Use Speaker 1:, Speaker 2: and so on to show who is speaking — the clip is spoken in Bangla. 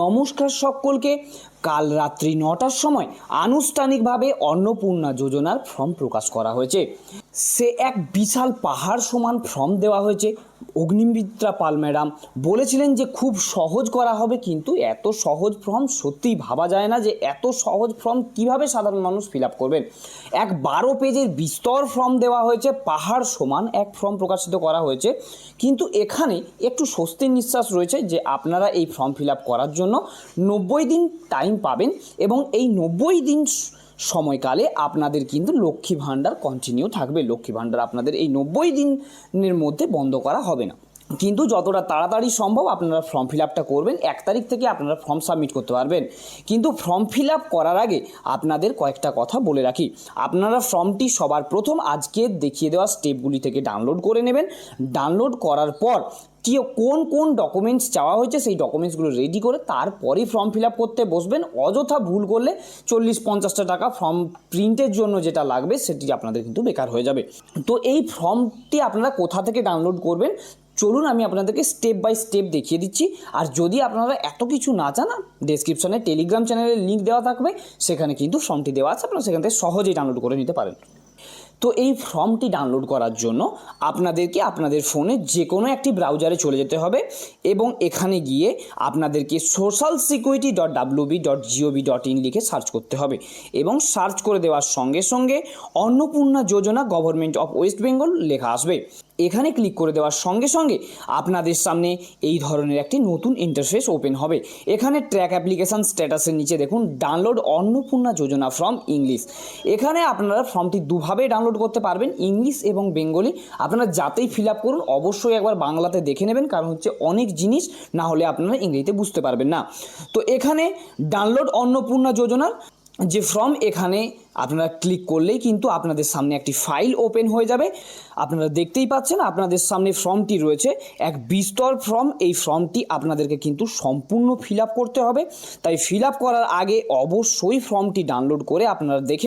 Speaker 1: নমস্কার সকলকে। কাল রাত্রি 9টার সময় আনুষ্ঠানিকভাবে অন্নপূর্ণা যোজনার ফর্ম প্রকাশ করা হয়েছে। সে এক বিশাল পাহাড় সমান ফর্ম দেওয়া হয়েছে। অগ্নিমিত্রা পাল ম্যাডাম বলেছিলেন যে খুব সহজ করা হবে, কিন্তু এত সহজ ফর্ম সত্যিই ভাবা যায় না যে এত সহজ ফর্ম কিভাবে সাধারণ মানুষ ফিল আপ করবেন। এক 12 পেজের বিস্তর ফর্ম দেওয়া হয়েছে, পাহাড় সমান এক ফর্ম প্রকাশিত করা হয়েছে। কিন্তু এখানে একটু স্বস্তির নিঃশ্বাস রয়েছে যে আপনারা এই ফর্ম ফিল আপ করার জন্য 90 দিন টাইম পাবেন, এবং এই 90 দিন সময়কালে আপনাদের কিন্তু লক্ষ্মী ভাণ্ডার কন্টিনিউ থাকবে। লক্ষ্মী ভাণ্ডার আপনাদের এই 90 দিনের মধ্যে বন্ধ করা হবে না, কিন্তু যতটা তাড়াতাড়ি সম্ভব আপনারা ফর্ম ফিল আপটা করবেন। 1 তারিখ থেকে আপনারা ফর্ম সাবমিট করতে পারবেন। কিন্তু ফর্ম ফিল আপ করার আগে আপনাদের কয়েকটা কথা বলে রাখি। আপনারা ফর্মটি সবার প্রথম আজকে দেখিয়ে দেওয়া স্টেপগুলি থেকে ডাউনলোড করে নেবেন। ডাউনলোড করার পর কোন কোন ডকুমেন্টস চাওয়া হয়েছে সেই ডকুমেন্টসগুলো রেডি করে তারপরেই ফর্ম ফিল আপ করতে বসবেন। অযথা ভুল করলে 40-50টা টাকা ফর্ম প্রিন্টের জন্য যেটা লাগবে সেটি আপনাদের কিন্তু বেকার হয়ে যাবে। তো এই ফর্মটি আপনারা কোথা থেকে ডাউনলোড করবেন চলুন আমি আপনাদেরকে স্টেপ বাই স্টেপ দেখিয়ে দিচ্ছি। আর যদি আপনারা এত কিছু না জানা, ডেসক্রিপশনে টেলিগ্রাম চ্যানেলের লিঙ্ক দেওয়া থাকবে, সেখানে কিন্তু ফর্মটি দেওয়া আছে, আপনারা সেখান থেকে সহজেই ডাউনলোড করে নিতে পারেন। তো এই ফর্মটি ডাউনলোড করার জন্য আপনাদেরকে আপনাদের ফোনে যে কোনো একটি ব্রাউজারে চলে যেতে হবে, এবং এখানে গিয়ে আপনাদেরকে socialsecurity.wb.gov.in লিখে সার্চ করতে হবে, এবং সার্চ করে দেওয়ার সঙ্গে সঙ্গে অন্নপূর্ণা যোজনা গভর্নমেন্ট অফ ওয়েস্ট বেঙ্গল লেখা আসবে। এখানে ক্লিক করে দেওয়ার সঙ্গে সঙ্গে আপনাদের সামনে এই ধরনের একটি নতুন ইন্টারফেস ওপেন হবে। এখানে ট্র্যাক অ্যাপ্লিকেশান স্ট্যাটাসের নিচে দেখুন download Annapurna Yojana from English. এখানে আপনারা ফর্মটি দুভাবে ডাউনলোড করতে পারবেন, ইংলিশ এবং বেঙ্গলি। আপনারা যাতেই ফিল আপ করুন অবশ্যই একবার বাংলাতে দেখে নেবেন, কারণ হচ্ছে অনেক জিনিস না হলে আপনারা ইংরেজিতে বুঝতে পারবেন না। তো এখানে ডাউনলোড অন্নপূর্ণা যোজনার যে ফর্ম, এখানে আপনারা ক্লিক করলেই কিন্তু আপনাদের সামনে একটি ফাইল ওপেন হয়ে যাবে। আপনারা দেখতেই পাচ্ছেন আপনাদের সামনে ফর্মটি রয়েছে, এক বিস্তর ফর্ম। এই ফর্মটি আপনাদেরকে কিন্তু সম্পূর্ণ ফিল আপ করতে হবে। তাই ফিল আপ করার আগে অবশ্যই ফর্মটি ডাউনলোড করে আপনারা দেখে